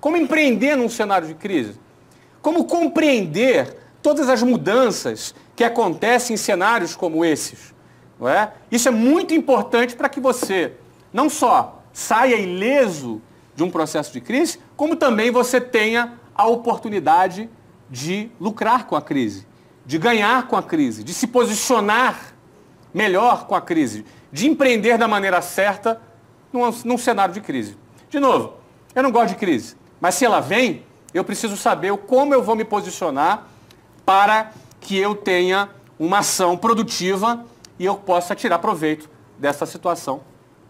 Como empreender num cenário de crise? Como compreender todas as mudanças que acontecem em cenários como esses? Não é? Isso é muito importante para que você não só saia ileso de um processo de crise, como também você tenha a oportunidade de lucrar com a crise, de ganhar com a crise, de se posicionar melhor com a crise, de empreender da maneira certa num cenário de crise. De novo, eu não gosto de crise, mas se ela vem, eu preciso saber como eu vou me posicionar para que eu tenha uma ação produtiva e eu possa tirar proveito dessa situação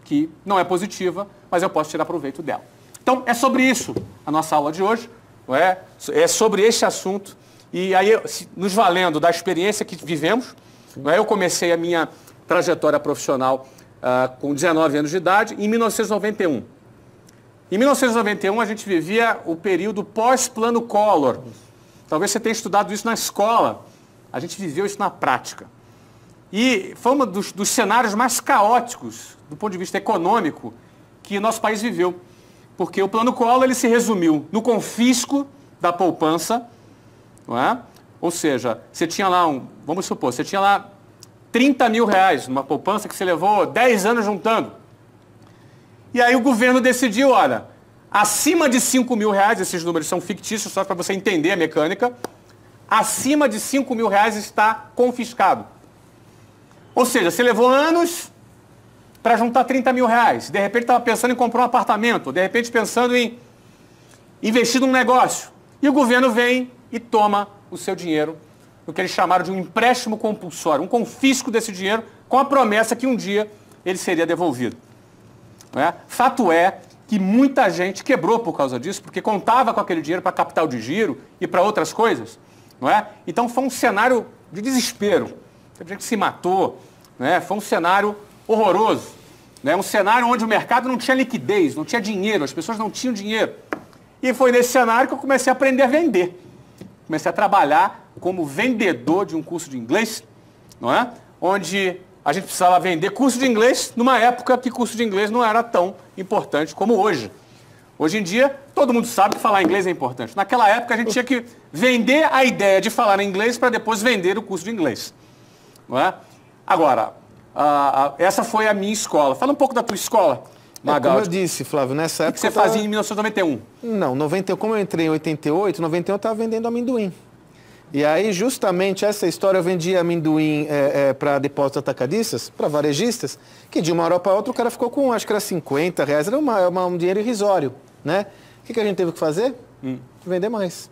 que não é positiva, mas eu posso tirar proveito dela. Então, é sobre isso a nossa aula de hoje, não é? É sobre este assunto. E aí, nos valendo da experiência que vivemos, não é? Eu comecei a minha trajetória profissional com 19 anos de idade, em 1991. Em 1991, a gente vivia o período pós-Plano Collor. Talvez você tenha estudado isso na escola. A gente viveu isso na prática. E foi um dos cenários mais caóticos, do ponto de vista econômico, que nosso país viveu. Porque o Plano Collor ele se resumiu no confisco da poupança, não é? Ou seja, você tinha lá, vamos supor, você tinha lá 30 mil reais numa poupança que você levou 10 anos juntando. E aí o governo decidiu, olha, acima de 5 mil reais, esses números são fictícios, só para você entender a mecânica, acima de 5 mil reais está confiscado. Ou seja, você levou anos para juntar 30 mil reais. De repente estava pensando em comprar um apartamento, de repente pensando em investir num negócio. E o governo vem e toma o seu dinheiro, o que eles chamaram de um empréstimo compulsório, um confisco desse dinheiro com a promessa que um dia ele seria devolvido. Não é? Fato é que muita gente quebrou por causa disso, porque contava com aquele dinheiro para capital de giro e para outras coisas. Não é? Então foi um cenário de desespero. Teve gente que se matou, não é? Foi um cenário horroroso. Né? Um cenário onde o mercado não tinha liquidez, não tinha dinheiro, as pessoas não tinham dinheiro. E foi nesse cenário que eu comecei a aprender a vender. Comecei a trabalhar como vendedor de um curso de inglês, não é? Onde a gente precisava vender curso de inglês numa época que curso de inglês não era tão importante como hoje. Hoje em dia, todo mundo sabe que falar inglês é importante. Naquela época, a gente tinha que vender a ideia de falar inglês para depois vender o curso de inglês. Não é? Agora, essa foi a minha escola. Fala um pouco da tua escola, Magaldi. Como eu disse, Flávio, nessa época... O que você fazia em 1991? Não, 91, como eu entrei em 88, 91 eu estava vendendo amendoim. E aí, justamente, essa história, eu vendia amendoim para depósitos atacadistas, para varejistas, que de uma hora para outra o cara ficou com, acho que era 50 reais, era um dinheiro irrisório, né? O que a gente teve que fazer? Vender mais.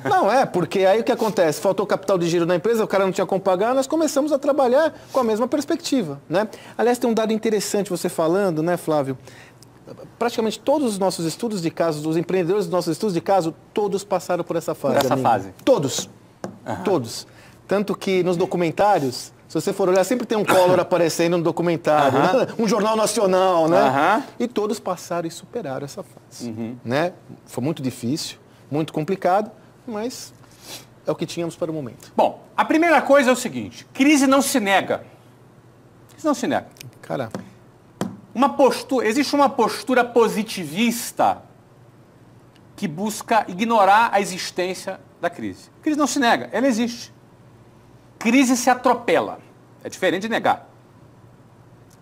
Não, porque aí o que acontece? Faltou capital de giro na empresa, o cara não tinha como pagar, nós começamos a trabalhar com a mesma perspectiva, né? Aliás, tem um dado interessante você falando, né, Flávio? Praticamente todos os nossos estudos de caso, os empreendedores dos nossos estudos de caso, todos passaram por essa fase. Por essa fase? Todos. Todos. Tanto que nos documentários, se você for olhar, sempre tem um Collor aparecendo no documentário, né? Um jornal nacional, né? E todos passaram e superaram essa fase. Né? Foi muito difícil, muito complicado, mas é o que tínhamos para o momento. Bom, a primeira coisa é o seguinte, crise não se nega. Crise não se nega. Caramba. Existe uma postura positivista que busca ignorar a existência da crise. Crise não se nega, ela existe. Crise se atropela. É diferente de negar.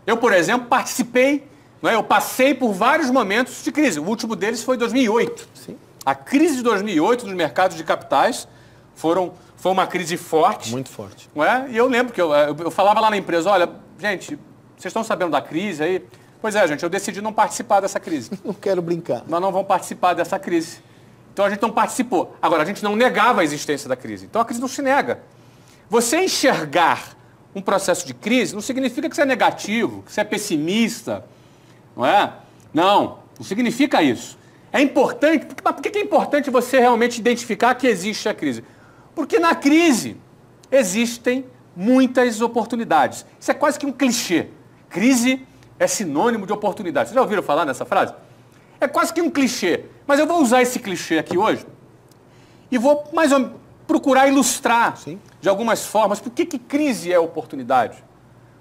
Eu, por exemplo, participei, eu passei por vários momentos de crise. O último deles foi em 2008. Sim. A crise de 2008 nos mercados de capitais foi uma crise forte. Muito forte. Não é? E eu lembro que eu falava lá na empresa, olha, gente, vocês estão sabendo da crise aí? Pois é, gente, eu decidi não participar dessa crise. Não quero brincar. Nós não vamos participar dessa crise. Então a gente não participou. Agora, a gente não negava a existência da crise. Então a crise não se nega. Você enxergar um processo de crise não significa que você é negativo, que você é pessimista. Não é? Não significa isso. É importante. Por que é importante você realmente identificar que existe a crise? Porque na crise existem muitas oportunidades. Isso é quase que um clichê. Crise é sinônimo de oportunidade. Vocês já ouviram falar nessa frase? É quase que um clichê. Mas eu vou usar esse clichê aqui hoje e vou mais ou menos procurar ilustrar de algumas formas por que crise é oportunidade.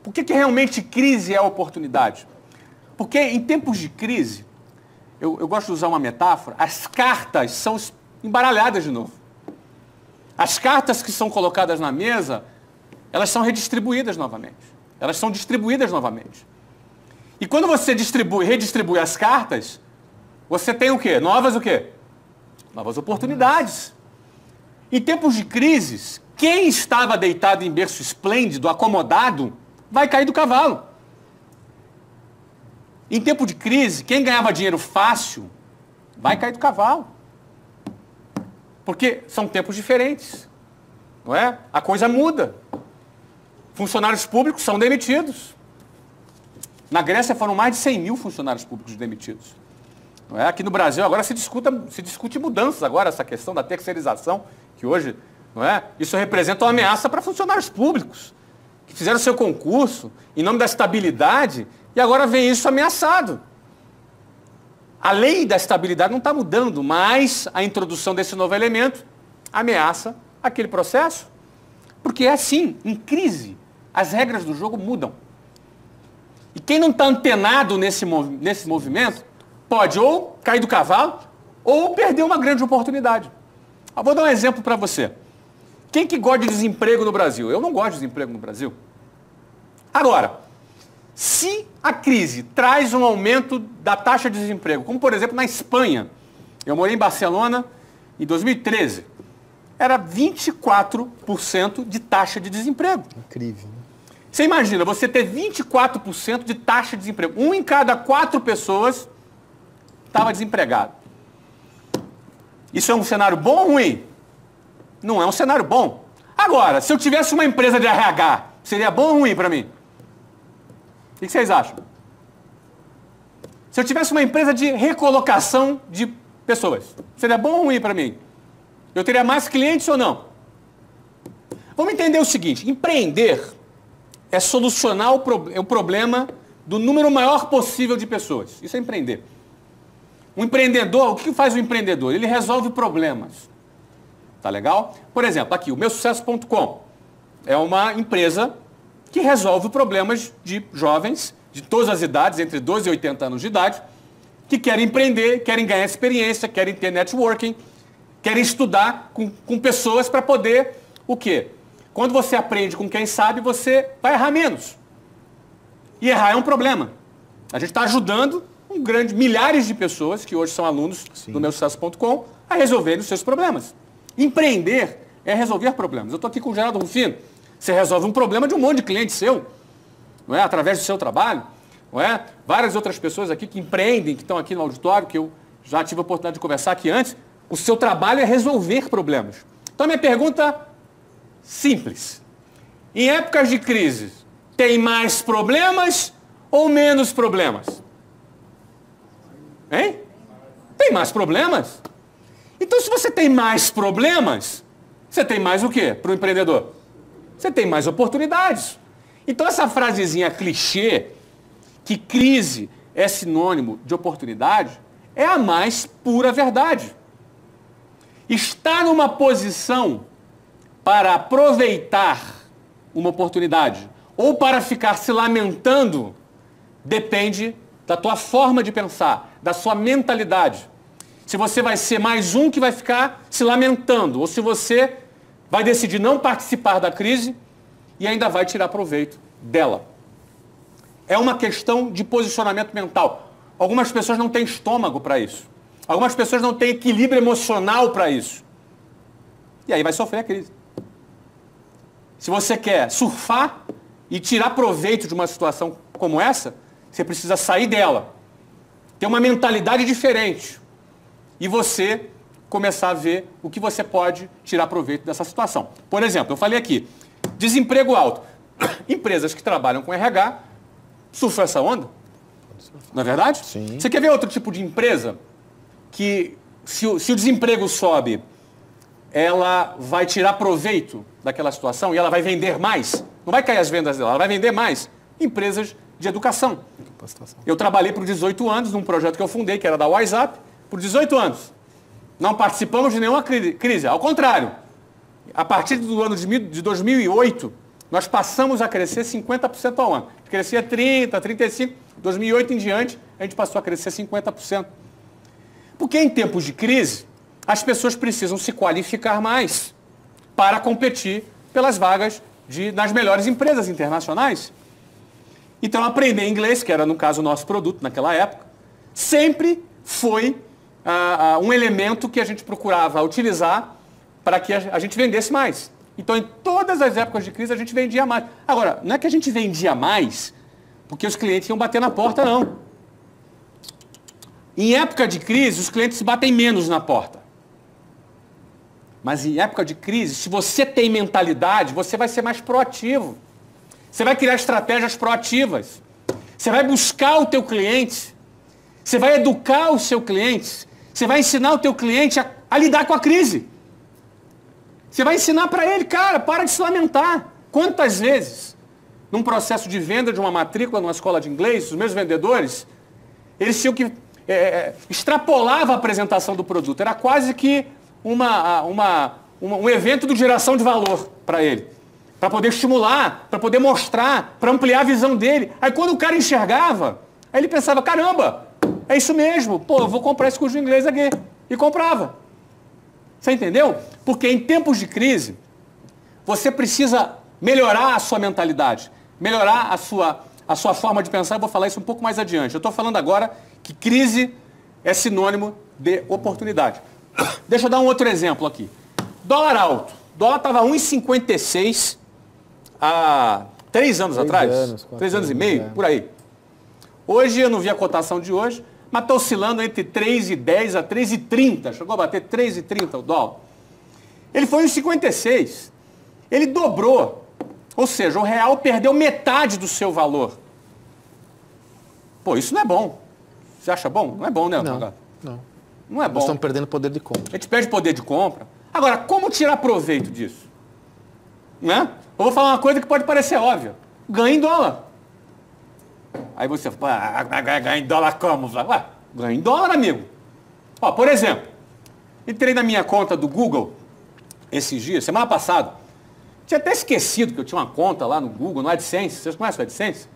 Por que realmente crise é oportunidade? Porque em tempos de crise, eu gosto de usar uma metáfora, as cartas são embaralhadas de novo. As cartas que são colocadas na mesa, elas são redistribuídas novamente. Elas são distribuídas novamente. E quando você redistribui as cartas, você tem o quê? Novas o quê? Novas oportunidades. Em tempos de crises, quem estava deitado em berço esplêndido, acomodado, vai cair do cavalo. Em tempo de crise, quem ganhava dinheiro fácil, vai cair do cavalo. Porque são tempos diferentes. Não é? A coisa muda. Funcionários públicos são demitidos. Na Grécia foram mais de 100 mil funcionários públicos demitidos. Não é? Aqui no Brasil agora se discute mudanças agora, essa questão da terceirização, que hoje, não é? Isso representa uma ameaça para funcionários públicos, que fizeram seu concurso em nome da estabilidade e agora vem isso ameaçado. A lei da estabilidade não está mudando, mas a introdução desse novo elemento ameaça aquele processo. Porque é assim, em crise, as regras do jogo mudam. E quem não está antenado nesse movimento pode ou cair do cavalo ou perder uma grande oportunidade. Eu vou dar um exemplo para você. Quem que gosta de desemprego no Brasil? Eu não gosto de desemprego no Brasil. Agora, se a crise traz um aumento da taxa de desemprego, como por exemplo na Espanha, eu morei em Barcelona em 2013, era 24% de taxa de desemprego. Incrível. Você imagina, você ter 24% de taxa de desemprego. 1 em cada 4 pessoas estava desempregado. Isso é um cenário bom ou ruim? Não é um cenário bom. Agora, se eu tivesse uma empresa de RH, seria bom ou ruim para mim? O que vocês acham? Se eu tivesse uma empresa de recolocação de pessoas, seria bom ou ruim para mim? Eu teria mais clientes ou não? Vamos entender o seguinte, empreender é solucionar o problema do número maior possível de pessoas. Isso é empreender. Um empreendedor, o que faz o empreendedor? Ele resolve problemas. Tá legal? Por exemplo, aqui, o meusucesso.com é uma empresa que resolve problemas de jovens de todas as idades, entre 12 e 80 anos de idade, que querem empreender, querem ganhar experiência, querem ter networking, querem estudar com pessoas para poder o quê? Quando você aprende com quem sabe, você vai errar menos. E errar é um problema. A gente está ajudando milhares de pessoas que hoje são alunos do meusucesso.com a resolverem os seus problemas. Empreender é resolver problemas. Eu estou aqui com o Geraldo Rufino. Você resolve um problema de um monte de cliente seu, não é? Através do seu trabalho. Não é? Várias outras pessoas aqui que empreendem, que estão aqui no auditório, que eu já tive a oportunidade de conversar aqui antes. O seu trabalho é resolver problemas. Então, minha pergunta simples. Em épocas de crise, tem mais problemas ou menos problemas? Hein? Tem mais problemas? Então, se você tem mais problemas, você tem mais o quê para o empreendedor? Você tem mais oportunidades. Então, essa frasezinha clichê, que crise é sinônimo de oportunidade, é a mais pura verdade. Estar numa posição para aproveitar uma oportunidade ou para ficar se lamentando depende da tua forma de pensar, da sua mentalidade. Se você vai ser mais um que vai ficar se lamentando ou se você vai decidir não participar da crise e ainda vai tirar proveito dela. É uma questão de posicionamento mental. Algumas pessoas não têm estômago para isso. Algumas pessoas não têm equilíbrio emocional para isso. E aí vai sofrer a crise. Se você quer surfar e tirar proveito de uma situação como essa, você precisa sair dela. Ter uma mentalidade diferente. E você começar a ver o que você pode tirar proveito dessa situação. Por exemplo, eu falei aqui, desemprego alto. Empresas que trabalham com RH surfam essa onda. Não é verdade? Sim. Você quer ver outro tipo de empresa que, se o desemprego sobe, ela vai tirar proveito daquela situação e ela vai vender mais? Não vai cair as vendas dela, ela vai vender mais. Empresas de educação. Eu trabalhei por 18 anos num projeto que eu fundei, que era da WhatsApp, por 18 anos. Não participamos de nenhuma crise. Ao contrário, a partir do ano de 2008, nós passamos a crescer 50% ao ano. Crescia 30%, 35%. 2008 em diante, a gente passou a crescer 50%. Porque em tempos de crise, as pessoas precisam se qualificar mais para competir pelas vagas nas melhores empresas internacionais. Então, aprender inglês, que era, no caso, o nosso produto naquela época, sempre foi um elemento que a gente procurava utilizar para que a gente vendesse mais. Então, em todas as épocas de crise, a gente vendia mais. Agora, não é que a gente vendia mais porque os clientes iam bater na porta, não. Em época de crise, os clientes batem menos na porta. Mas em época de crise, se você tem mentalidade, você vai ser mais proativo. Você vai criar estratégias proativas. Você vai buscar o teu cliente. Você vai educar o seu cliente. Você vai ensinar o teu cliente a lidar com a crise. Você vai ensinar para ele, cara, para de se lamentar. Quantas vezes, num processo de venda de uma matrícula numa escola de inglês, os meus vendedores, eles tinham que extrapolava a apresentação do produto. Era quase que um evento de geração de valor para ele. Para poder estimular, para poder mostrar, para ampliar a visão dele. Aí quando o cara enxergava, aí ele pensava, caramba, é isso mesmo, pô, eu vou comprar esse curso de inglês aqui. E comprava. Você entendeu? Porque em tempos de crise, você precisa melhorar a sua mentalidade, melhorar a sua forma de pensar. Eu vou falar isso um pouco mais adiante. Eu estou falando agora que crise é sinônimo de oportunidade. Deixa eu dar um outro exemplo aqui. Dólar alto. Dólar estava 1,56 há 3 anos atrás. 3 anos e meio, por aí. Hoje, eu não vi a cotação de hoje, mas está oscilando entre 3,10 a 3,30. Chegou a bater 3,30 o dólar. Ele foi 1,56. Ele dobrou. Ou seja, o real perdeu metade do seu valor. Pô, isso não é bom. Você acha bom? Não é bom, né, advogado? Não. Não é bom. Nós estamos perdendo poder de compra. A gente perde poder de compra. Agora, como tirar proveito disso? Né? Eu vou falar uma coisa que pode parecer óbvia. Ganha em dólar. Aí você fala, ganha em dólar como? Ué, ganha em dólar, amigo. Ó, por exemplo, entrei na minha conta do Google esses dias, semana passada. Tinha até esquecido que eu tinha uma conta lá no Google, no AdSense. Vocês conhecem o AdSense?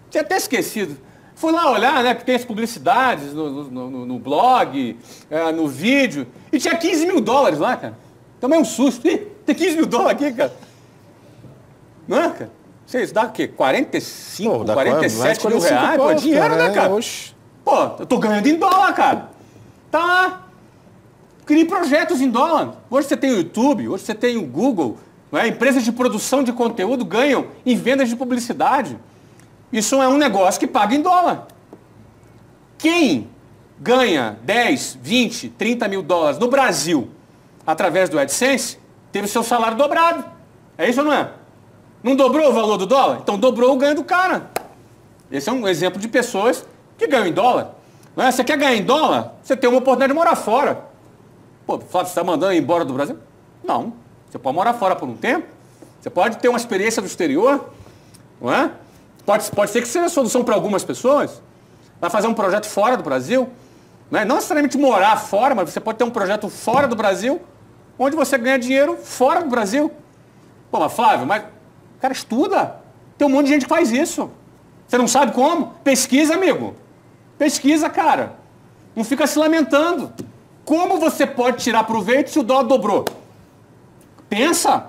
Tinha até esquecido. Fui lá olhar, né, porque tem as publicidades no blog, no vídeo, e tinha 15 mil dólares lá, cara. Também um susto. Ih, tem 15 mil dólares aqui, cara. Não é, cara? Isso dá o quê? 45, 47 mil reais? Pô, dinheiro, né, cara? Oxe. Pô, eu tô ganhando em dólar, cara. Tá. Crie projetos em dólar. Hoje você tem o YouTube, hoje você tem o Google, né? Empresas de produção de conteúdo ganham em vendas de publicidade. Isso é um negócio que paga em dólar. Quem ganha 10, 20, 30 mil dólares no Brasil através do AdSense, teve seu salário dobrado. É isso ou não é? Não dobrou o valor do dólar? Então dobrou o ganho do cara. Esse é um exemplo de pessoas que ganham em dólar. Não é? Você quer ganhar em dólar? Você tem uma oportunidade de morar fora. Pô, Flávio, você está mandando ir embora do Brasil? Não. Você pode morar fora por um tempo. Você pode ter uma experiência do exterior. Não é? Pode ser que seja a solução para algumas pessoas. Vai fazer um projeto fora do Brasil. Não necessariamente morar fora, mas você pode ter um projeto fora do Brasil, onde você ganha dinheiro fora do Brasil. Pô, mas Flávio, mas o cara estuda. Tem um monte de gente que faz isso. Você não sabe como? Pesquisa, amigo. Pesquisa, cara. Não fica se lamentando. Como você pode tirar proveito se o dólar dobrou? Pensa.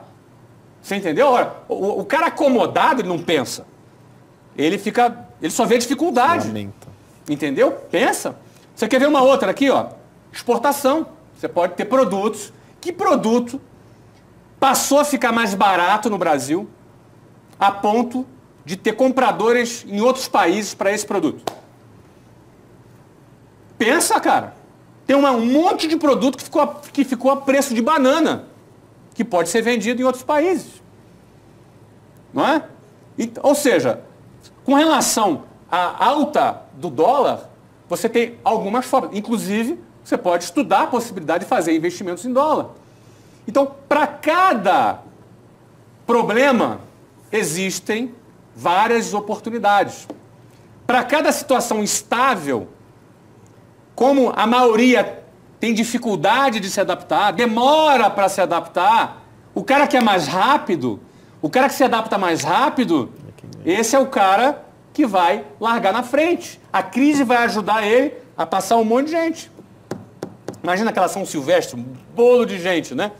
Você entendeu? Olha, o cara acomodado, ele não pensa. Ele só vê dificuldade. Lamenta. Entendeu? Pensa. Você quer ver uma outra aqui, ó? Exportação. Você pode ter produtos. Que produto passou a ficar mais barato no Brasil a ponto de ter compradores em outros países para esse produto? Pensa, cara. Tem um monte de produto que ficou a preço de banana, que pode ser vendido em outros países. Não é? Ou seja, com relação à alta do dólar, você tem algumas formas. Inclusive, você pode estudar a possibilidade de fazer investimentos em dólar. Então, para cada problema, existem várias oportunidades. Para cada situação instável, como a maioria tem dificuldade de se adaptar, demora para se adaptar, o cara que é mais rápido, o cara que se adapta mais rápido, esse é o cara que vai largar na frente. A crise vai ajudar ele a passar um monte de gente. Imagina aquela São Silvestre, um bolo de gente, né?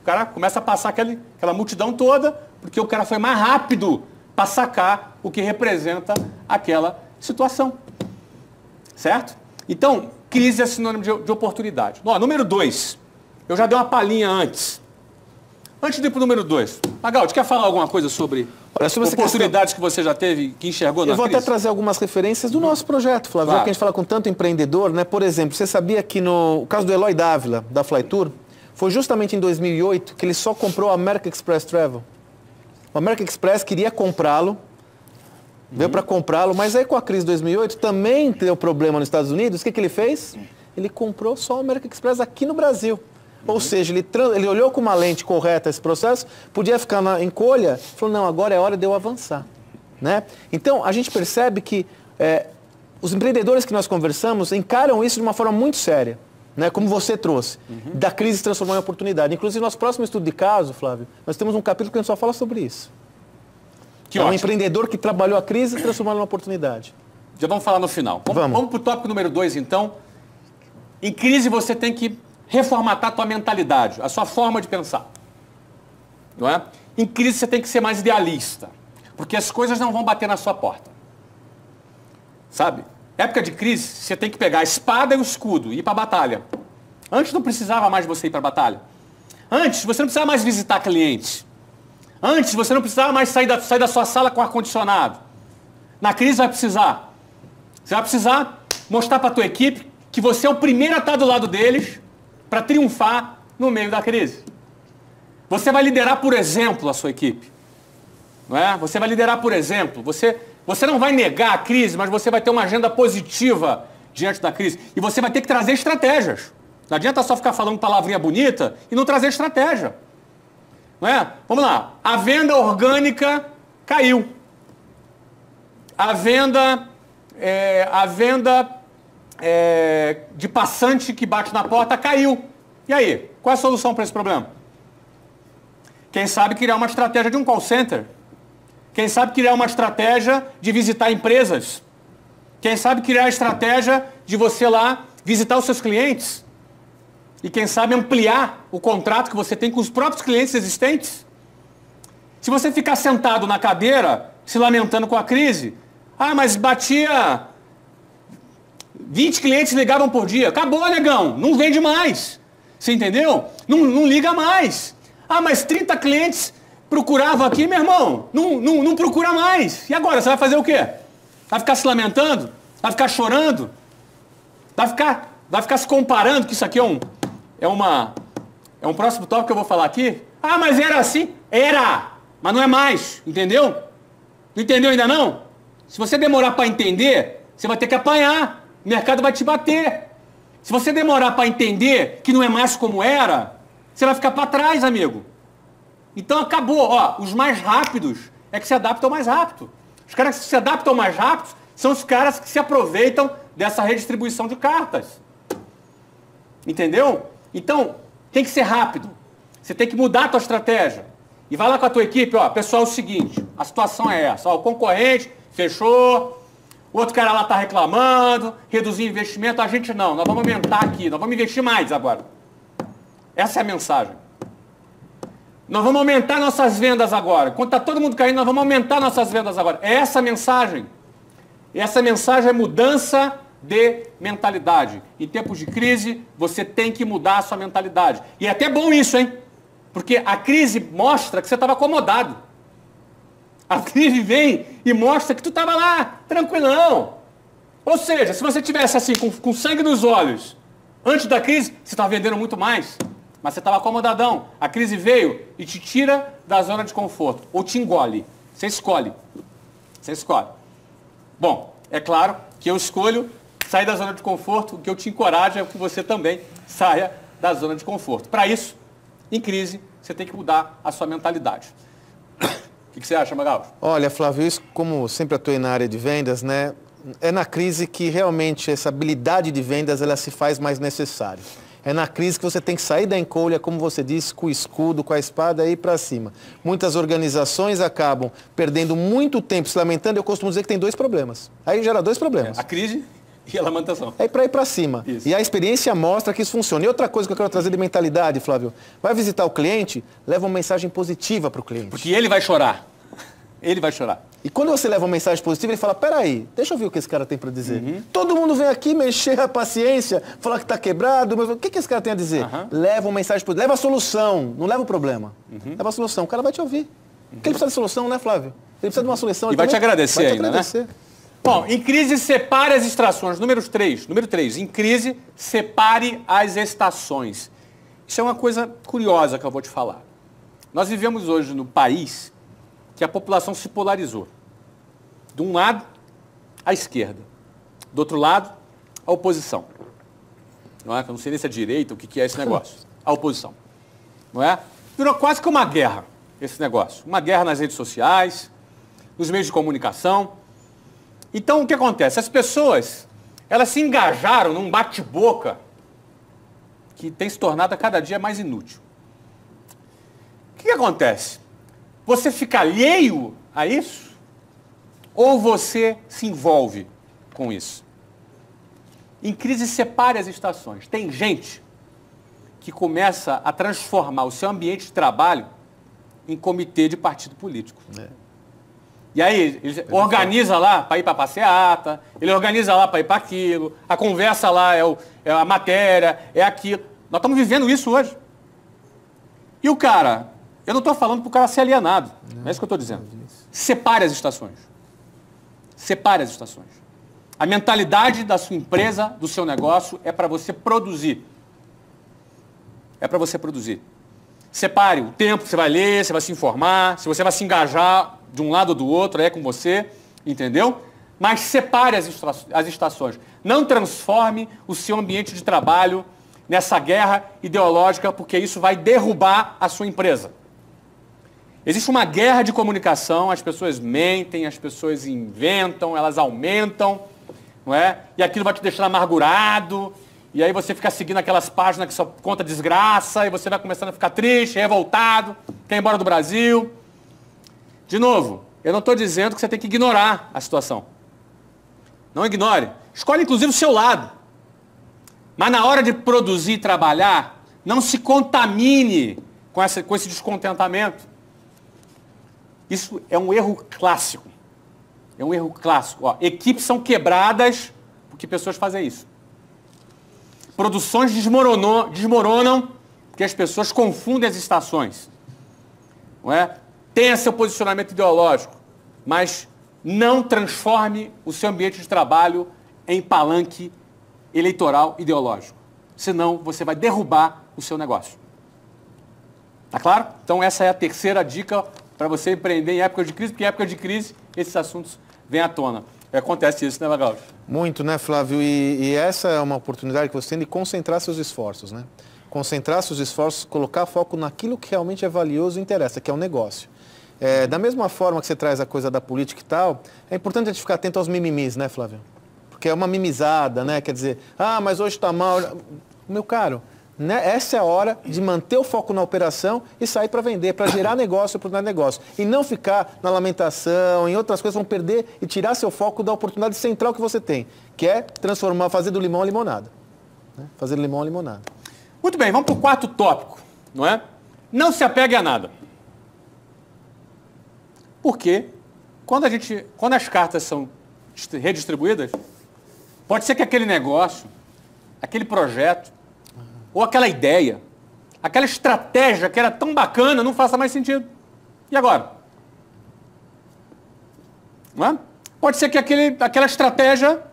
O cara começa a passar aquela multidão toda, porque o cara foi mais rápido para sacar o que representa aquela situação. Certo? Então, crise é sinônimo de oportunidade. Ó, número 2. Eu já dei uma palhinha antes. Antes de ir para o número 2. Magaldi, quer falar alguma coisa sobre oportunidades que você já teve, que enxergou na crise? Eu vou até trazer algumas referências do nosso projeto, Flávio. Claro. Já que a gente fala com tanto empreendedor, né? Por exemplo, você sabia que no caso do Eloy Dávila, da Flytour, foi justamente em 2008 que ele só comprou a American Express Travel. O American Express queria comprá-lo, veio para comprá-lo, mas aí com a crise de 2008 também deu problema nos Estados Unidos. O que ele fez? Ele comprou só o American Express aqui no Brasil. Ou seja, ele olhou com uma lente correta esse processo, podia ficar na encolha, falou, não, agora é hora de eu avançar. Né? Então, a gente percebe que os empreendedores que nós conversamos encaram isso de uma forma muito séria, né? Como você trouxe, da crise se transformar em oportunidade. Inclusive, no nosso próximo estudo de caso, Flávio, nós temos um capítulo que a gente só fala sobre isso. Que um empreendedor que trabalhou a crise e transformou numa oportunidade. Já vamos falar no final. Vamos para o tópico número 2, então. Em crise, você tem que reformatar a tua mentalidade, a sua forma de pensar. Não é? Em crise, você tem que ser mais idealista, porque as coisas não vão bater na sua porta. Sabe? Época de crise, você tem que pegar a espada e o escudo e ir para a batalha. Antes não precisava mais de você ir para a batalha. Antes, você não precisava mais visitar clientes. Antes, você não precisava mais sair da sua sala com ar-condicionado. Na crise, vai precisar. Você vai precisar mostrar para a tua equipe que você é o primeiro a estar do lado deles para triunfar no meio da crise. Você vai liderar, por exemplo, a sua equipe. Não é? Você vai liderar, por exemplo. Você não vai negar a crise, mas você vai ter uma agenda positiva diante da crise. E você vai ter que trazer estratégias. Não adianta só ficar falando palavrinha bonita e não trazer estratégia. Não é? Vamos lá. A venda orgânica caiu. A venda de passante que bate na porta caiu. E aí? Qual é a solução para esse problema? Quem sabe criar uma estratégia de um call center? Quem sabe criar uma estratégia de visitar empresas? Quem sabe criar a estratégia de você lá visitar os seus clientes? E quem sabe ampliar o contrato que você tem com os próprios clientes existentes? Se você ficar sentado na cadeira, se lamentando com a crise, mas batia 20 clientes ligavam por dia. Acabou, negão. Não vende mais. Você entendeu? Não liga mais. Mas 30 clientes procuravam aqui, meu irmão. Não procura mais. E agora? Você vai fazer o quê? Vai ficar se lamentando? Vai ficar chorando? Vai ficar se comparando, que isso aqui é um próximo tópico que eu vou falar aqui? Mas era assim? Era! Mas não é mais. Entendeu? Não entendeu ainda não? Se você demorar para entender, você vai ter que apanhar. O mercado vai te bater. Se você demorar para entender que não é mais como era, você vai ficar para trás, amigo. Então acabou. Os mais rápidos é que se adaptam mais rápido. Os caras que se adaptam mais rápido são os caras que se aproveitam dessa redistribuição de cartas. Entendeu? Então, tem que ser rápido. Você tem que mudar a tua estratégia. E vai lá com a tua equipe, pessoal, é o seguinte, a situação é essa. O concorrente fechou, o outro cara lá está reclamando, reduzir investimento, a gente não. Nós vamos aumentar aqui, nós vamos investir mais agora. Essa é a mensagem. Nós vamos aumentar nossas vendas agora. Quando está todo mundo caindo, nós vamos aumentar nossas vendas agora. É essa a mensagem. E essa mensagem é mudança de mentalidade. Em tempos de crise, você tem que mudar a sua mentalidade. E é até bom isso, hein? Porque a crise mostra que você estava acomodado. A crise vem e mostra que tu estava lá, tranquilão. Ou seja, se você tivesse assim, com sangue nos olhos, antes da crise, você estava vendendo muito mais. Mas você estava acomodadão. A crise veio e te tira da zona de conforto. Ou te engole. Você escolhe. Você escolhe. Bom, é claro que eu escolho sair da zona de conforto. O que eu te encorajo é que você também saia da zona de conforto. Para isso, em crise, você tem que mudar a sua mentalidade. O que você acha, Magaldi? Olha, Flávio, isso como sempre atuei na área de vendas, né? É na crise que realmente essa habilidade de vendas ela se faz mais necessária. É na crise que você tem que sair da encolha, como você disse, com o escudo, com a espada e ir para cima. Muitas organizações acabam perdendo muito tempo se lamentando. Eu costumo dizer que tem dois problemas. Aí gera dois problemas. A crise E a lamentação. É para ir para cima. Isso. E a experiência mostra que isso funciona. E outra coisa que eu quero trazer de mentalidade, Flávio, vai visitar o cliente, leva uma mensagem positiva para o cliente. Porque ele vai chorar. Ele vai chorar. E quando você leva uma mensagem positiva, ele fala, peraí, deixa eu ver o que esse cara tem para dizer. Todo mundo vem aqui mexer a paciência, falar que está quebrado, mas o que esse cara tem a dizer? Leva uma mensagem positiva, leva a solução, não leva o problema. Leva a solução, o cara vai te ouvir. Porque ele precisa de solução, né, Flávio? Ele precisa de uma solução. E vai te agradecer ainda, né? Bom, em crise, separe as estações. Número 3, em crise, separe as estações. Isso é uma coisa curiosa que eu vou te falar. Nós vivemos hoje no país que a população se polarizou. De um lado, a esquerda. Do outro lado, a oposição. Não é? Eu não sei nem se é direita, o que é esse negócio. A oposição. Não é? Virou quase que uma guerra, esse negócio. Uma guerra nas redes sociais, nos meios de comunicação. Então, o que acontece? As pessoas, elas se engajaram num bate-boca que tem se tornado a cada dia mais inútil. O que acontece? Você fica alheio a isso? Ou você se envolve com isso? Em crise, separe as estações. Tem gente que começa a transformar o seu ambiente de trabalho em comitê de partido político. E aí, ele organiza lá para ir para a passeata, ele organiza lá para ir para aquilo, a conversa lá é a matéria, é aquilo. Nós estamos vivendo isso hoje. E o cara, eu não estou falando para o cara ser alienado, não é isso que eu estou dizendo. Separe as estações. Separe as estações. A mentalidade da sua empresa, do seu negócio, é para você produzir. É para você produzir. Separe o tempo que você vai ler, você vai se informar, se você vai se engajar de um lado ou do outro, é com você, entendeu? Mas separe as estações. Não transforme o seu ambiente de trabalho nessa guerra ideológica, porque isso vai derrubar a sua empresa. Existe uma guerra de comunicação, as pessoas mentem, as pessoas inventam, elas aumentam, não é? E aquilo vai te deixar amargurado, e aí você fica seguindo aquelas páginas que só conta desgraça, e você vai começando a ficar triste, revoltado, quer ir embora do Brasil. De novo, eu não estou dizendo que você tem que ignorar a situação. Não ignore. Escolhe, inclusive, o seu lado. Mas na hora de produzir e trabalhar, não se contamine com esse descontentamento. Isso é um erro clássico. É um erro clássico. Ó, equipes são quebradas porque pessoas fazem isso. Produções desmoronam porque as pessoas confundem as estações. Não é? Tenha seu posicionamento ideológico, mas não transforme o seu ambiente de trabalho em palanque eleitoral ideológico. Senão você vai derrubar o seu negócio. Tá claro? Então essa é a terceira dica para você empreender em época de crise, porque em época de crise esses assuntos vêm à tona. Acontece isso, né, Magal? Muito, né, Flávio? E essa é uma oportunidade que você tem de concentrar seus esforços, né? Concentrar seus esforços, colocar foco naquilo que realmente é valioso e interessa, que é o negócio. Da mesma forma que você traz a coisa da política e tal, é importante a gente ficar atento aos mimimis, né, Flávio? Porque é uma mimizada, né? Quer dizer, mas hoje está mal. Meu caro, né? Essa é a hora de manter o foco na operação e sair para vender, para gerar negócio, oportunidade de negócio. E não ficar na lamentação, em outras coisas, vão perder e tirar seu foco da oportunidade central que você tem, que é transformar, fazer do limão a limonada. Né? Fazer do limão a limonada. Muito bem, vamos para o quarto tópico, não é? Não se apegue a nada. Porque quando as cartas são redistribuídas, pode ser que aquele negócio, aquele projeto, ou aquela ideia, aquela estratégia que era tão bacana não faça mais sentido. E agora? Não é? Pode ser que aquela estratégia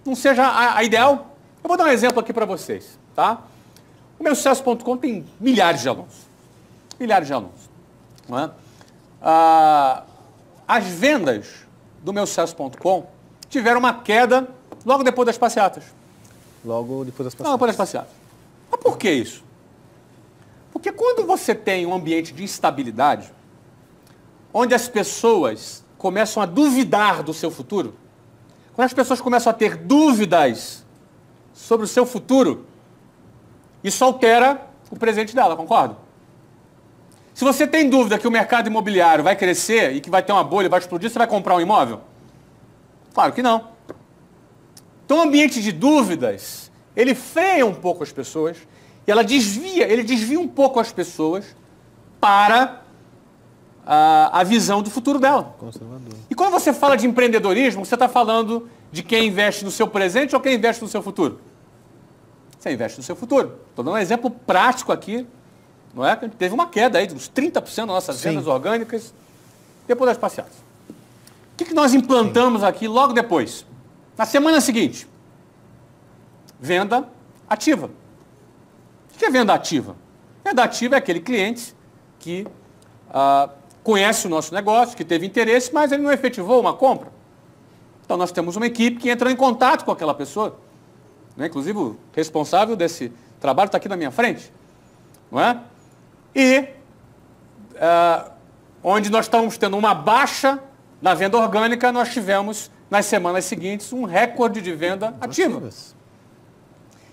não seja a ideal. Eu vou dar um exemplo aqui para vocês, tá? O meu sucesso.com tem milhares de alunos. Milhares de alunos. Não é? As vendas do meu sucesso.com tiveram uma queda logo depois das passeatas. Logo depois das passeatas. Logo depois das passeatas. Mas por que isso? Porque quando você tem um ambiente de instabilidade, onde as pessoas começam a duvidar do seu futuro, quando as pessoas começam a ter dúvidas sobre o seu futuro, isso altera o presente dela, concorda? Se você tem dúvida que o mercado imobiliário vai crescer e que vai ter uma bolha, vai explodir, você vai comprar um imóvel? Claro que não. Então, o ambiente de dúvidas, ele freia um pouco as pessoas e ele desvia um pouco as pessoas para a visão do futuro dela. Conservador. E quando você fala de empreendedorismo, você está falando de quem investe no seu presente ou quem investe no seu futuro? Você investe no seu futuro. Estou dando um exemplo prático aqui, não é? Que teve uma queda aí de uns 30% das nossas vendas orgânicas depois das passeatas. O que nós implantamos aqui logo depois? Na semana seguinte, venda ativa. O que é venda ativa? Venda ativa é aquele cliente que conhece o nosso negócio, que teve interesse, mas ele não efetivou uma compra. Então nós temos uma equipe que entrou em contato com aquela pessoa. Né? Inclusive o responsável desse trabalho está aqui na minha frente. Não é? E onde nós estávamos tendo uma baixa na venda orgânica, nós tivemos, nas semanas seguintes, um recorde de venda ativa.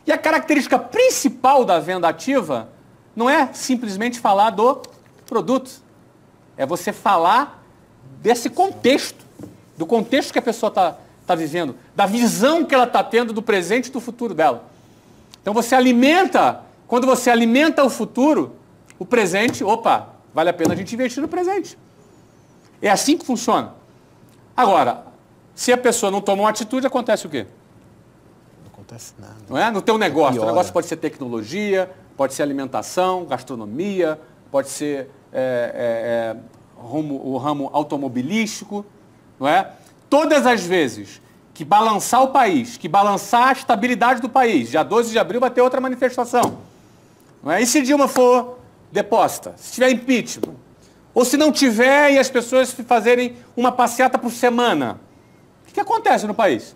E a característica principal da venda ativa não é simplesmente falar do produto. É você falar desse contexto, do contexto que a pessoa está vivendo, da visão que ela está tendo do presente e do futuro dela. Então você alimenta, quando você alimenta o futuro, o presente, opa, vale a pena a gente investir no presente. É assim que funciona. Agora, se a pessoa não toma uma atitude, acontece o quê? Não acontece nada. Não é? No teu negócio. Piora. O negócio pode ser tecnologia, pode ser alimentação, gastronomia, pode ser o ramo automobilístico, não é? Todas as vezes que balançar o país, que balançar a estabilidade do país, dia 12 de abril vai ter outra manifestação. Não é? E se Dilma for deposta? Se tiver impeachment? Ou se não tiver e as pessoas fazerem uma passeata por semana? O que acontece no país?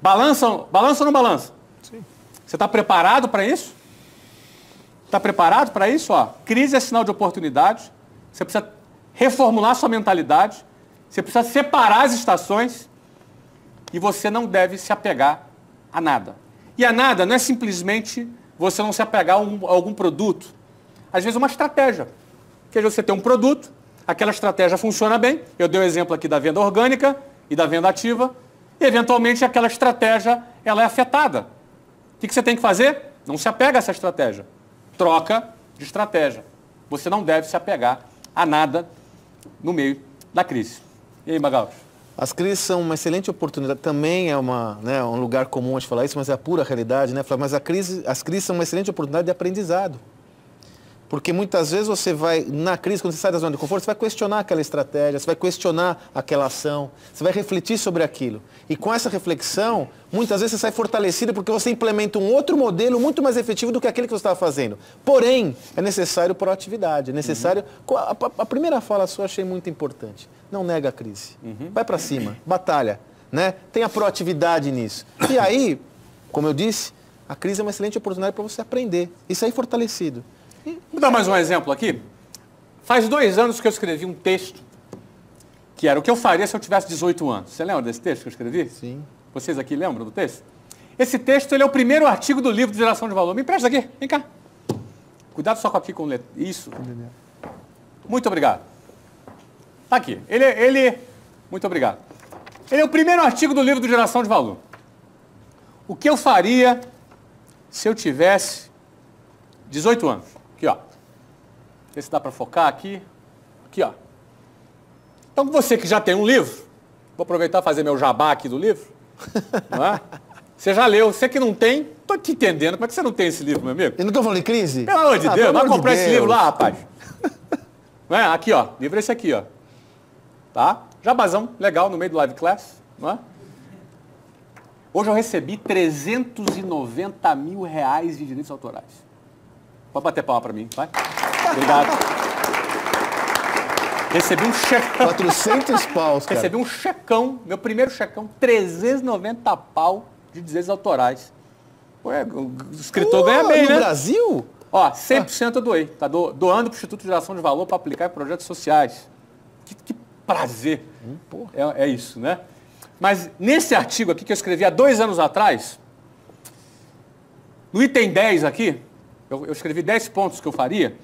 Balança ou não balança? Sim. Você está preparado para isso? Está preparado para isso? Ó, crise é sinal de oportunidade. Você precisa reformular sua mentalidade. Você precisa separar as estações. E você não deve se apegar a nada. E a nada não é simplesmente você não se apegar a algum produto. Às vezes uma estratégia. Que você tem um produto, aquela estratégia funciona bem. Eu dei o exemplo aqui da venda orgânica e da venda ativa. E, eventualmente, aquela estratégia ela é afetada. O que você tem que fazer? Não se apega a essa estratégia. Troca de estratégia. Você não deve se apegar a nada no meio da crise. E aí, Magalhães? As crises são uma excelente oportunidade. Também é um lugar comum a gente falar isso, mas é a pura realidade, né? Mas as crises são uma excelente oportunidade de aprendizado. Porque muitas vezes você vai, na crise, quando você sai da zona de conforto, você vai questionar aquela estratégia, você vai questionar aquela ação, você vai refletir sobre aquilo. E com essa reflexão, muitas vezes você sai fortalecido porque você implementa um outro modelo muito mais efetivo do que aquele que você estava fazendo. Porém, é necessário proatividade, é necessário... A primeira fala sua eu achei muito importante. Não nega a crise. Vai para cima, batalha, né? Tenha proatividade nisso. E aí, como eu disse, a crise é uma excelente oportunidade para você aprender e sair fortalecido. Vou dar mais um exemplo aqui. Faz 2 anos que eu escrevi um texto que era o que eu faria se eu tivesse 18 anos. Você lembra desse texto que eu escrevi? Sim. Vocês aqui lembram do texto? Esse texto ele é o primeiro artigo do livro de Geração de Valor. Me empresta aqui, vem cá. Cuidado só aqui com letra. Isso. Muito obrigado. Tá aqui. Muito obrigado. Ele é o primeiro artigo do livro de Geração de Valor. O que eu faria se eu tivesse 18 anos? Aqui, ó. Vê se dá para focar aqui. Aqui, ó. Então, você que já tem um livro, vou aproveitar e fazer meu jabá aqui do livro. Não é? Você já leu. Você que não tem, tô te entendendo. Como é que você não tem esse livro, meu amigo? Eu não estou falando de crise? Pelo amor de Deus, vai comprar esse livro lá, rapaz. Não é? Aqui, ó. Livro é esse aqui, ó. Tá? Jabazão, legal, no meio do live class. Não é? Hoje eu recebi 390 mil reais de direitos autorais. Pode bater palma para mim, vai? Obrigado. Recebi um checão. 400 paus, cara. Recebi um checão, meu primeiro checão, 390 pau de direitos autorais. Ué, o escritor ganha bem, né? No Brasil? Ó, 100% eu doei. Tá doando para o Instituto de Geração de Valor para aplicar em projetos sociais. Que prazer. É isso, né? Mas nesse artigo aqui que eu escrevi há 2 anos atrás, no item 10 aqui, eu escrevi 10 pontos que eu faria.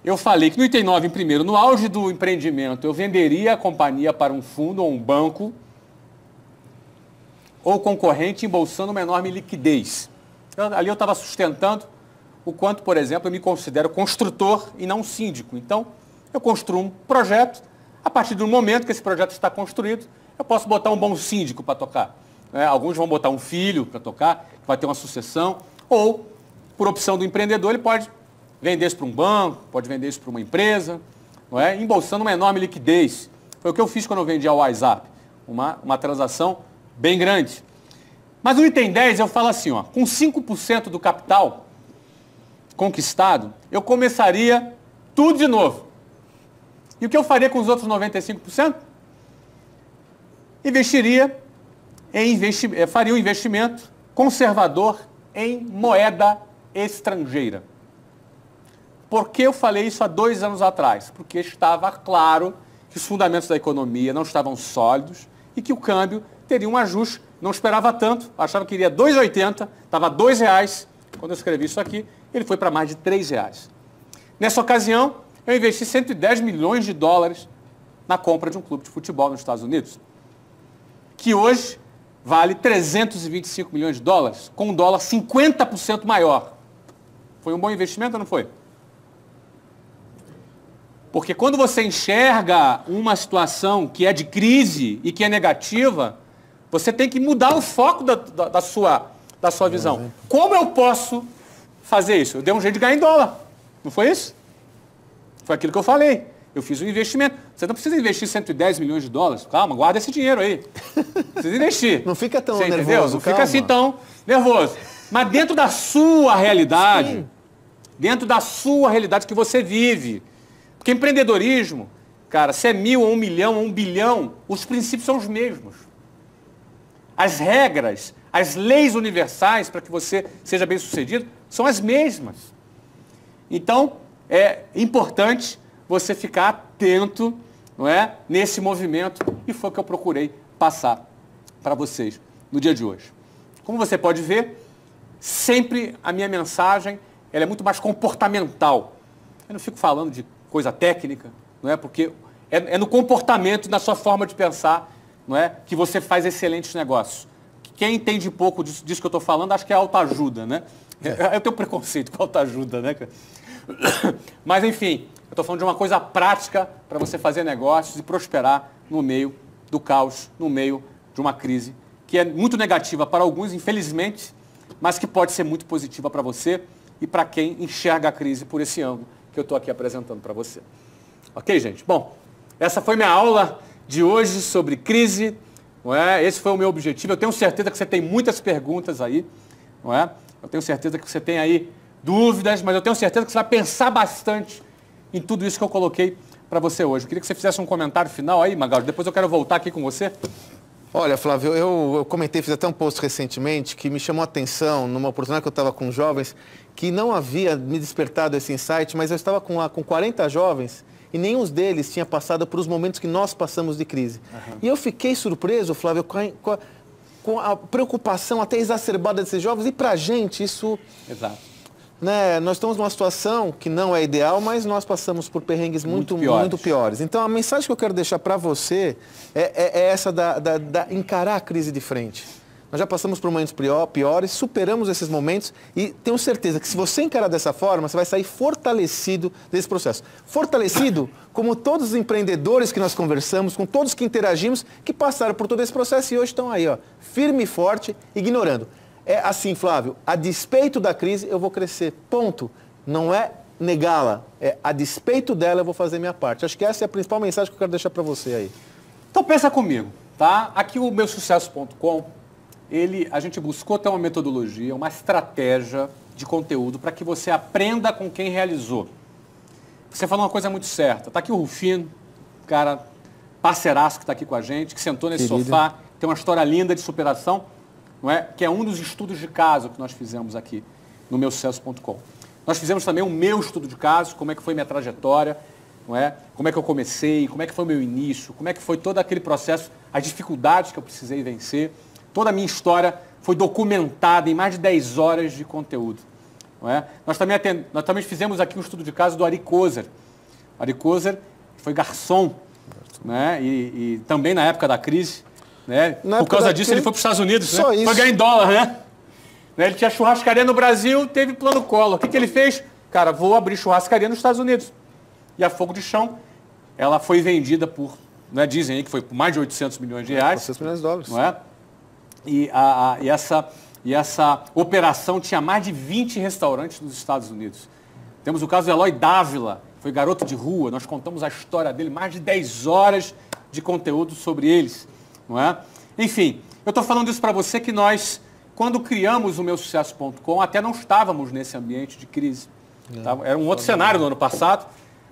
Eu falei que no item 9, em primeiro, no auge do empreendimento, eu venderia a companhia para um fundo ou um banco ou concorrente embolsando uma enorme liquidez. Ali eu estava sustentando o quanto, por exemplo, eu me considero construtor e não síndico. Então, eu construo um projeto, a partir do momento que esse projeto está construído, eu posso botar um bom síndico para tocar. Alguns vão botar um filho para tocar, que vai ter uma sucessão, ou, por opção do empreendedor, ele pode vender isso para um banco, pode vender isso para uma empresa, embolsando uma enorme liquidez. Foi o que eu fiz quando eu vendi a WhatsApp, uma transação bem grande. Mas no item 10 eu falo assim, ó, com 5% do capital conquistado, eu começaria tudo de novo. E o que eu faria com os outros 95%? Faria um investimento conservador em moeda estrangeira. Por que eu falei isso há 2 anos atrás? Porque estava claro que os fundamentos da economia não estavam sólidos e que o câmbio teria um ajuste. Não esperava tanto, achava que iria 2,80, estava R$2 quando eu escrevi isso aqui, ele foi para mais de R$3. Nessa ocasião, eu investi 110 milhões de dólares na compra de um clube de futebol nos Estados Unidos, que hoje vale 325 milhões de dólares, com um dólar 50% maior. Foi um bom investimento ou não foi? Porque quando você enxerga uma situação que é de crise e que é negativa, você tem que mudar o foco da sua visão. Como eu posso fazer isso? Eu dei um jeito de ganhar em dólar. Não foi isso? Foi aquilo que eu falei. Eu fiz um investimento. Você não precisa investir 110 milhões de dólares. Calma, guarda esse dinheiro aí. Precisa investir. Não fica tão você nervoso, entendeu? Não fica assim tão nervoso. Mas dentro da sua realidade, sim, dentro da sua realidade que você vive. Porque empreendedorismo, cara, se é 1.000 ou 1 milhão ou 1 bilhão, os princípios são os mesmos. As regras, as leis universais para que você seja bem sucedido são as mesmas. Então, é importante você ficar atento, não é, nesse movimento, e foi o que eu procurei passar para vocês no dia de hoje. Como você pode ver, sempre a minha mensagem ela é muito mais comportamental. Eu não fico falando de coisa técnica, não é? Porque é no comportamento, na sua forma de pensar, não é, que você faz excelentes negócios. Quem entende pouco disso que eu estou falando, acho que é autoajuda, né? Eu tenho preconceito com autoajuda, né? Mas, enfim, eu estou falando de uma coisa prática para você fazer negócios e prosperar no meio do caos, no meio de uma crise que é muito negativa para alguns, infelizmente, mas que pode ser muito positiva para você e para quem enxerga a crise por esse ângulo que eu estou aqui apresentando para você. Ok, gente? Bom, essa foi minha aula de hoje sobre crise, não é? Esse foi o meu objetivo. Eu tenho certeza que você tem muitas perguntas aí, não é? Eu tenho certeza que você tem aí dúvidas, mas eu tenho certeza que você vai pensar bastante em tudo isso que eu coloquei para você hoje. Eu queria que você fizesse um comentário final aí, Magalhães. Depois eu quero voltar aqui com você. Olha, Flávio, eu comentei, fiz até um post recentemente que me chamou a atenção numa oportunidade que eu estava com jovens que não havia me despertado esse insight, mas eu estava com 40 jovens e nenhum deles tinha passado por os momentos que nós passamos de crise. Uhum. E eu fiquei surpreso, Flávio, com a preocupação até exacerbada desses jovens e para a gente isso... Exato. Né, nós estamos numa situação que não é ideal, mas nós passamos por perrengues muito piores. Então, a mensagem que eu quero deixar para você é essa da encarar a crise de frente. Nós já passamos por momentos piores, superamos esses momentos e tenho certeza que se você encarar dessa forma, você vai sair fortalecido desse processo. Fortalecido como todos os empreendedores que nós conversamos, com todos que interagimos, que passaram por todo esse processo e hoje estão aí, ó, firme e forte, ignorando. É assim, Flávio, a despeito da crise eu vou crescer, ponto. Não é negá-la, é a despeito dela eu vou fazer minha parte. Acho que essa é a principal mensagem que eu quero deixar para você aí. Então pensa comigo, tá? Aqui o meusucesso.com, a gente buscou ter uma metodologia, uma estratégia de conteúdo para que você aprenda com quem realizou. Você falou uma coisa muito certa, tá aqui o Rufino, cara parceiraço que está aqui com a gente, que sentou nesse sofá, tem uma história linda de superação, não é? Que é um dos estudos de caso que nós fizemos aqui no meusucesso.com. Nós fizemos também o meu estudo de caso, como é que foi minha trajetória, não é? Como é que eu comecei, como é que foi o meu início, como é que foi todo aquele processo, as dificuldades que eu precisei vencer. Toda a minha história foi documentada em mais de 10 horas de conteúdo. Não é? Nós também fizemos aqui um estudo de caso do Ari Kozer. Ari Kozer foi garçom, né? E também na época da crise, né? Por causa disso, ele foi para os Estados Unidos, né? Foi ganhar em dólar, né? Ele tinha churrascaria no Brasil, teve plano Collor. O que ele fez? Cara, vou abrir churrascaria nos Estados Unidos. E a Fogo de Chão, ela foi vendida por, né, dizem aí que foi por mais de 800 milhões de reais. 800 milhões de dólares. Não é? E essa operação tinha mais de 20 restaurantes nos Estados Unidos. Temos o caso do Eloy Dávila, foi garoto de rua, nós contamos a história dele, mais de 10 horas de conteúdo sobre eles. Não é? Enfim, eu estou falando isso para você que nós, quando criamos o meusucesso.com, até não estávamos nesse ambiente de crise. Tá? Era um outro cenário no ano passado,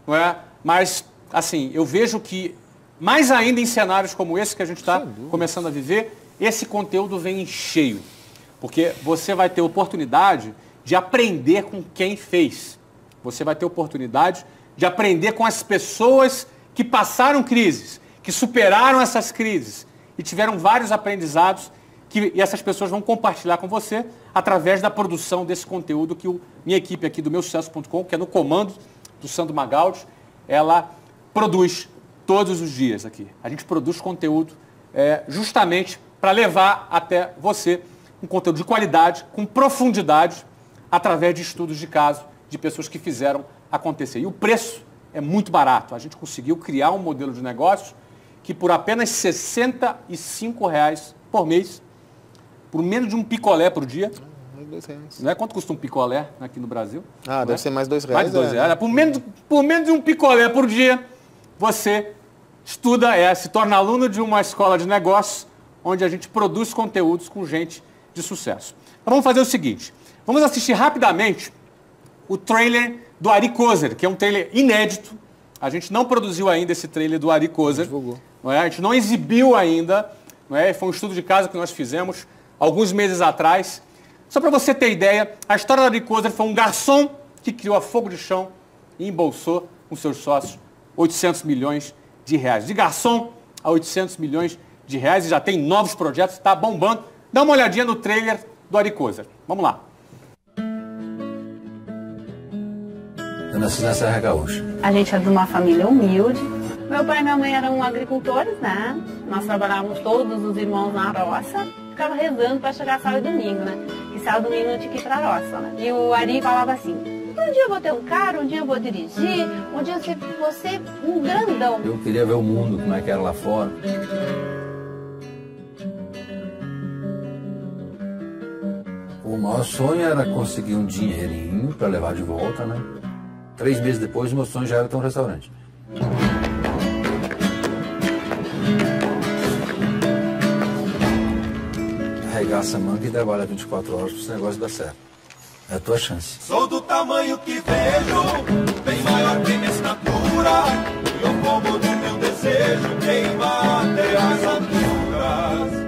não é? Mas, assim, eu vejo que, mais ainda em cenários como esse que a gente está começando a viver, esse conteúdo vem em cheio. Porque você vai ter oportunidade de aprender com quem fez. Você vai ter oportunidade de aprender com as pessoas que passaram crises, que superaram essas crises e tiveram vários aprendizados e essas pessoas vão compartilhar com você através da produção desse conteúdo que minha equipe aqui do meusucesso.com, que é no comando do Sandro Magaldi, ela produz todos os dias aqui. A gente produz conteúdo justamente para levar até você um conteúdo de qualidade, com profundidade, através de estudos de caso, de pessoas que fizeram acontecer. E o preço é muito barato. A gente conseguiu criar um modelo de negócio que por apenas R$ 65,00 por mês, por menos de um picolé por dia. R$2. Não é? Quanto custa um picolé aqui no Brasil? Deve ser mais R$2. Mais de R$2. Por menos de um picolé por dia, você estuda, se torna aluno de uma escola de negócios, onde a gente produz conteúdos com gente de sucesso. Então vamos fazer o seguinte, vamos assistir rapidamente o trailer do Ari Kozer, que é um trailer inédito. A gente não produziu ainda esse trailer do Ari Kozer. Não é? A gente não exibiu ainda. Não é? Foi um estudo de caso que nós fizemos alguns meses atrás. Só para você ter ideia, a história do Ari Kozer foi um garçom que criou a Fogo de Chão e embolsou com seus sócios 800 milhões de reais. De garçom a 800 milhões de reais e já tem novos projetos, está bombando. Dá uma olhadinha no trailer do Ari Kozer. Vamos lá. Eu nasci na Serra Gaúcha. A gente é de uma família humilde. Meu pai e minha mãe eram agricultores, né? Nós trabalhávamos todos os irmãos na roça. Ficava rezando para chegar sábado e domingo, né? E sábado e domingo não tinha que ir pra roça, né? E o Ari falava assim, um dia eu vou ter um carro, um dia eu vou dirigir, um dia eu vou ser um grandão. Eu queria ver o mundo, como é que era lá fora. O maior sonho era conseguir um dinheirinho para levar de volta, né? 3 meses depois, o meu sonho já era ter um restaurante. Arregaça a manga e trabalha 24 horas para esse negócio dar certo. É a tua chance. Sou do tamanho que vejo, bem maior que minha estatura, e o fogo do meu desejo queima até as alturas.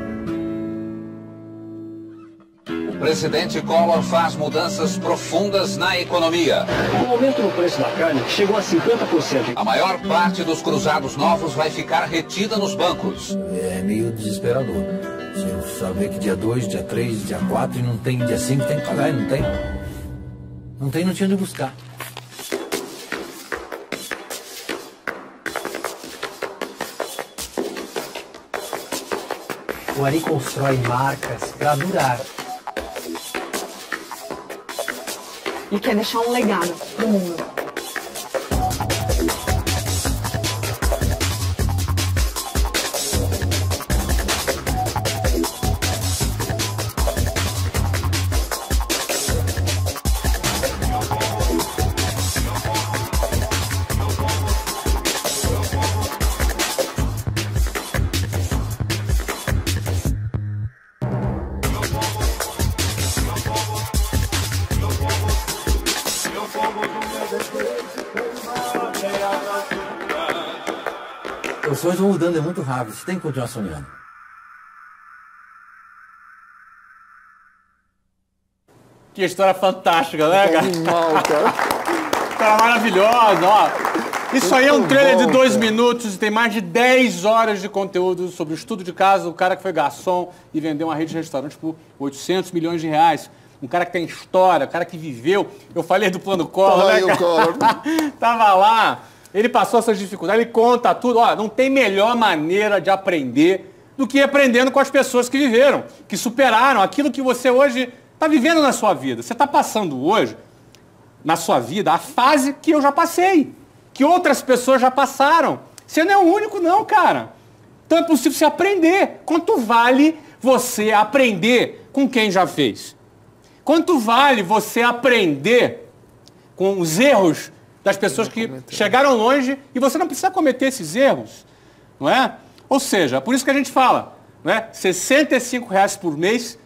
O presidente Collor faz mudanças profundas na economia. O aumento no preço da carne chegou a 50%. A maior parte dos cruzados novos vai ficar retida nos bancos. É meio desesperador. Você saber que dia 2, dia 3, dia 4 e não tem dia 5, tem que pagar e não tem. Não tinha onde buscar. O Ari constrói marcas para durar. E quer deixar um legado pro mundo. Os sonhos vão mudando, é muito rápido, você tem que continuar sonhando. Que história fantástica, né, cara? Animal, cara. Tá maravilhosa, ó. Isso aí é um trailer de 2 minutos e tem mais de 10 horas de conteúdo sobre o estudo de caso, o cara que foi garçom e vendeu uma rede de restaurantes por 800 milhões de reais. Um cara que tem história, um cara que viveu. Eu falei do plano Collor, né, cara? O Collor. Tava lá. Ele passou essas dificuldades, ele conta tudo. Ó, não tem melhor maneira de aprender do que aprendendo com as pessoas que viveram, que superaram aquilo que você hoje está vivendo na sua vida. Você está passando hoje, na sua vida, a fase que eu já passei, que outras pessoas já passaram. Você não é o único não, cara. Então é possível você aprender. Quanto vale você aprender com quem já fez? Quanto vale você aprender com os erros das pessoas que chegaram longe e você não precisa cometer esses erros, não é? Ou seja, por isso que a gente fala, não é? R$65 por mês,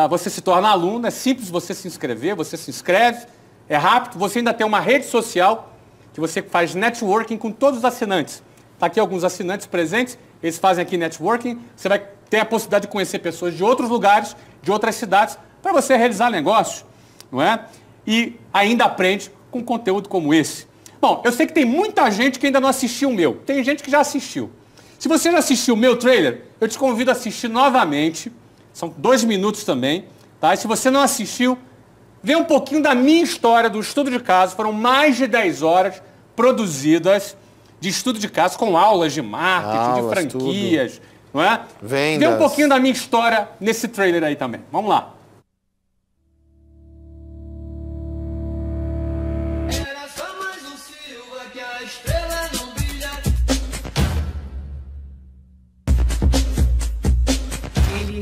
você se torna aluno, é simples você se inscrever, você se inscreve, é rápido, você ainda tem uma rede social que você faz networking com todos os assinantes. Está aqui alguns assinantes presentes, eles fazem aqui networking, você vai ter a possibilidade de conhecer pessoas de outros lugares, de outras cidades, para você realizar negócio, não é? E ainda aprende com conteúdo como esse. Bom, eu sei que tem muita gente que ainda não assistiu o meu. Tem gente que já assistiu. Se você já assistiu o meu trailer, eu te convido a assistir novamente. São 2 minutos também. Tá? E se você não assistiu, vê um pouquinho da minha história do estudo de caso. Foram mais de 10 horas produzidas de estudo de caso com aulas de marketing, de franquias. Não é? Vendas. Vê um pouquinho da minha história nesse trailer aí também. Vamos lá.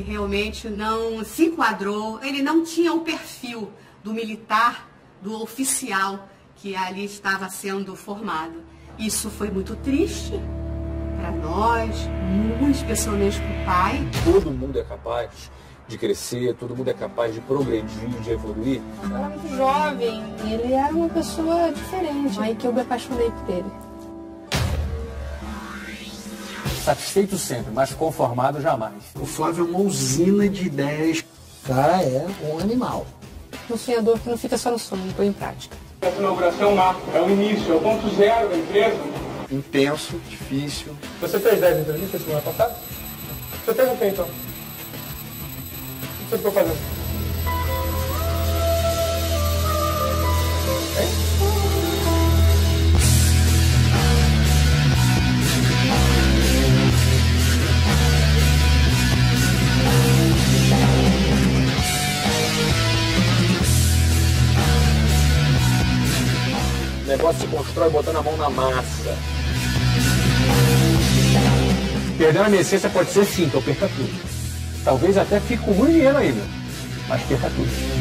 Realmente não se enquadrou, ele não tinha o perfil do militar, do oficial que ali estava sendo formado. Isso foi muito triste para nós, muito especialmente para o pai. Todo mundo é capaz de crescer, todo mundo é capaz de progredir, de evoluir. Eu era muito jovem e ele era uma pessoa diferente, aí que eu me apaixonei por ele. Satisfeito sempre, mas conformado jamais. O Flávio é uma usina de ideias. O cara é um animal. Um sonhador que não fica só no sonho, põe em prática. Essa inauguração é um marco, é o início, é o ponto zero da empresa. Intenso, difícil. Você fez 10 entrevistas semana passada? Você fez o que então? O que você ficou fazendo? Hein? O negócio se constrói botando a mão na massa. Perdendo a minha essência pode ser sim, que eu perca tudo. Talvez até fique com muito dinheiro ainda, mas perca tudo.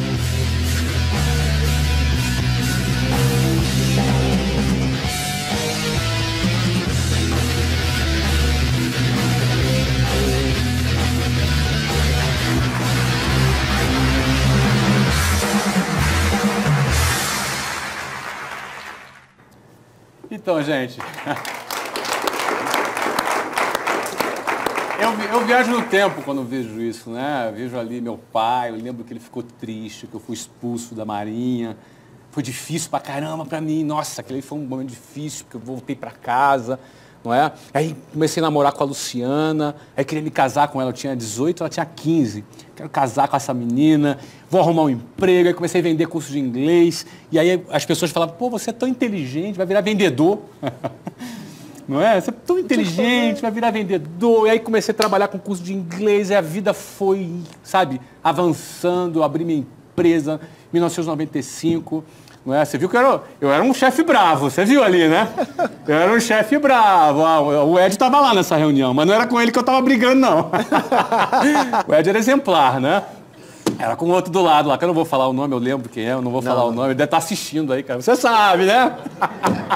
Então, gente, eu viajo no tempo quando vejo isso, né? Eu vejo ali meu pai, eu lembro que ele ficou triste, que eu fui expulso da Marinha. Foi difícil pra caramba pra mim. Nossa, aquele foi um momento difícil, porque eu voltei pra casa, não é? Aí comecei a namorar com a Luciana, aí queria me casar com ela, eu tinha 18, ela tinha 15. Quero casar com essa menina, vou arrumar um emprego, aí comecei a vender curso de inglês, e aí as pessoas falavam, pô, você é tão inteligente, vai virar vendedor. Não é? Você é tão inteligente, vai virar vendedor. E aí comecei a trabalhar com curso de inglês, e a vida foi, sabe, avançando, eu abri minha empresa em 1995. Não é? Você viu que eu era um chefe bravo, você viu ali, né? Eu era um chefe bravo. O Ed estava lá nessa reunião, mas não era com ele que eu estava brigando, não. O Ed era exemplar, né? Era com outro do lado lá, que eu não vou falar o nome, eu lembro quem é, eu não vou falar o nome, ele deve estar assistindo aí, cara. Você sabe, né?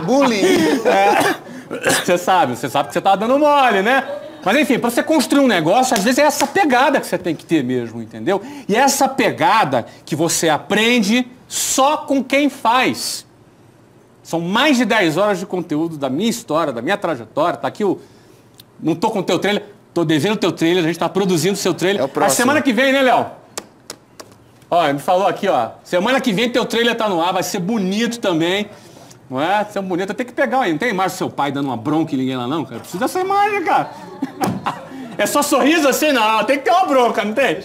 Bullying. Você sabe que você estava dando mole, né? Mas enfim, para você construir um negócio, às vezes é essa pegada que você tem que ter mesmo, entendeu? E é essa pegada que você aprende só com quem faz. São mais de 10 horas de conteúdo da minha história, da minha trajetória. Tá aqui não tô com o teu trailer, tô devendo o teu trailer, a gente tá produzindo o seu trailer. É o próximo. A semana que vem, né, Léo? Ó, ele me falou aqui, ó. Semana que vem teu trailer tá no ar, vai ser bonito também. Não é? Ser bonito. Eu tenho que pegar aí. Não tem imagem do seu pai dando uma bronca em ninguém lá, não, cara? Precisa dessa imagem, cara. É só sorriso assim? Não, tem que ter uma bronca, não tem?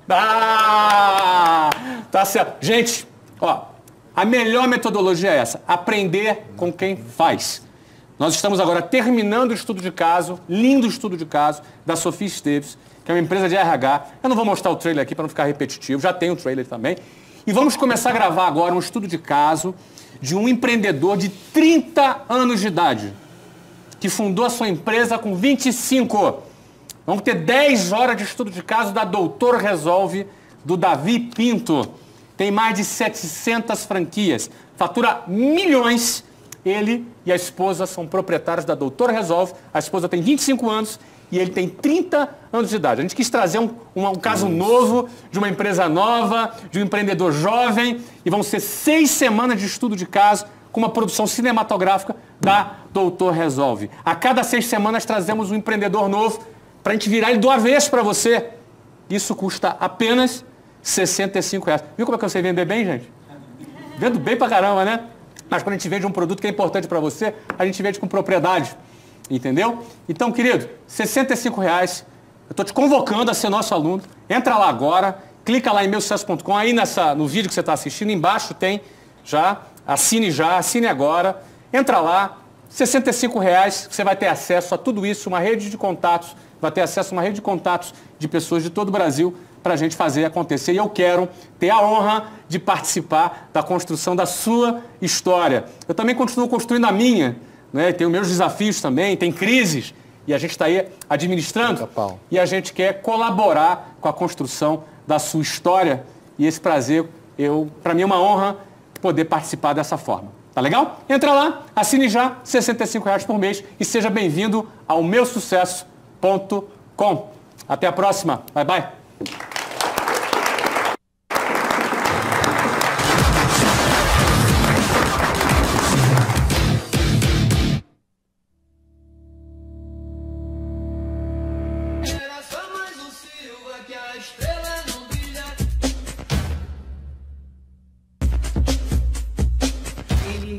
Ah, tá certo. Gente, ó, a melhor metodologia é essa. Aprender com quem faz. Nós estamos agora terminando o estudo de caso, lindo estudo de caso, da Sofia Esteves, que é uma empresa de RH. Eu não vou mostrar o trailer aqui para não ficar repetitivo, já tem o trailer também. E vamos começar a gravar agora um estudo de caso de um empreendedor de 30 anos de idade, que fundou a sua empresa com 25. Vamos ter 10 horas de estudo de caso da Doutor Resolve, do Davi Pinto. Tem mais de 700 franquias, fatura milhões. Ele e a esposa são proprietários da Doutor Resolve. A esposa tem 25 anos e ele tem 30 anos de idade. A gente quis trazer um caso novo, de uma empresa nova, de um empreendedor jovem. E vão ser 6 semanas de estudo de caso com uma produção cinematográfica da Doutor Resolve. A cada 6 semanas trazemos um empreendedor novo para a gente virar ele do avesso para você. Isso custa apenas R$65. Viu como é que eu sei vender bem, gente? Vendo bem pra caramba, né? Mas quando a gente vende um produto que é importante para você, a gente vende com propriedade. Entendeu? Então, querido, R$65. Eu estou te convocando a ser nosso aluno. Entra lá agora, clica lá em meusucesso.com. Aí no vídeo que você está assistindo, embaixo tem já. Assine agora. Entra lá. R$65, você vai ter acesso a tudo isso, uma rede de contatos. Vai ter acesso a uma rede de contatos de pessoas de todo o Brasil para a gente fazer acontecer. E eu quero ter a honra de participar da construção da sua história. Eu também continuo construindo a minha, né? Tenho meus desafios também, tem crises, e a gente está aí administrando. E a gente quer colaborar com a construção da sua história. E esse prazer, para mim é uma honra poder participar dessa forma. Tá legal? Entra lá, assine já, R$65 por mês e seja bem-vindo ao meusucesso.com. Até a próxima. Bye, bye.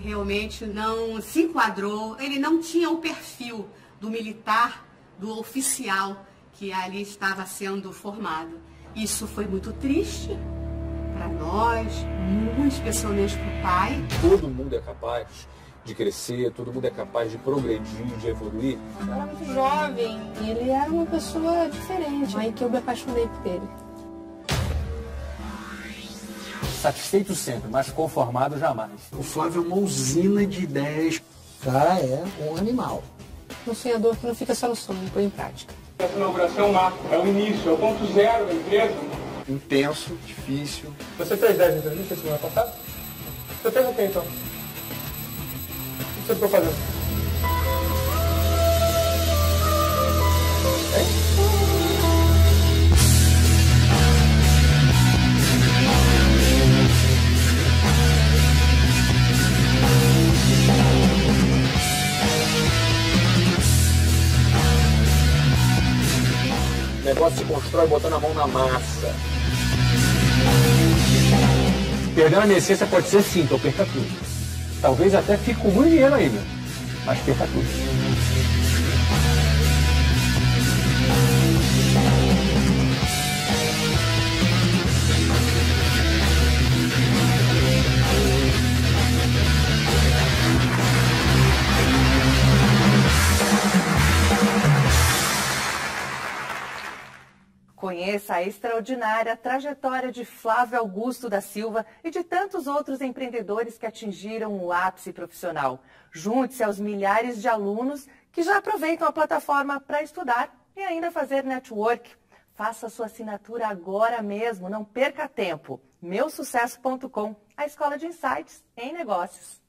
Realmente não se enquadrou, ele não tinha o perfil do militar, do oficial que ali estava sendo formado. Isso foi muito triste para nós, muito especialmente para o pai. Todo mundo é capaz de crescer, todo mundo é capaz de progredir, de evoluir. Eu era muito jovem e ele era uma pessoa diferente, aí que eu me apaixonei por ele. Satisfeito sempre, mas conformado jamais. O Flávio é uma usina de ideias. O cara é um animal. Um sonhador que não fica só no sonho, põe em prática. Essa inauguração é um marco, é o início, é o ponto zero da empresa. Intenso, difícil. Você fez 10 entrevistas semana passada? Você fez o quê, então? O que você ficou fazendo? O negócio se constrói botando a mão na massa. Perdendo a minha essência pode ser sim, que eu perca tudo. Talvez até fique com muito dinheiro ainda, mas perca tudo. Conheça a extraordinária trajetória de Flávio Augusto da Silva e de tantos outros empreendedores que atingiram o ápice profissional. Junte-se aos milhares de alunos que já aproveitam a plataforma para estudar e ainda fazer network. Faça sua assinatura agora mesmo, não perca tempo. Meusucesso.com, a escola de insights em negócios.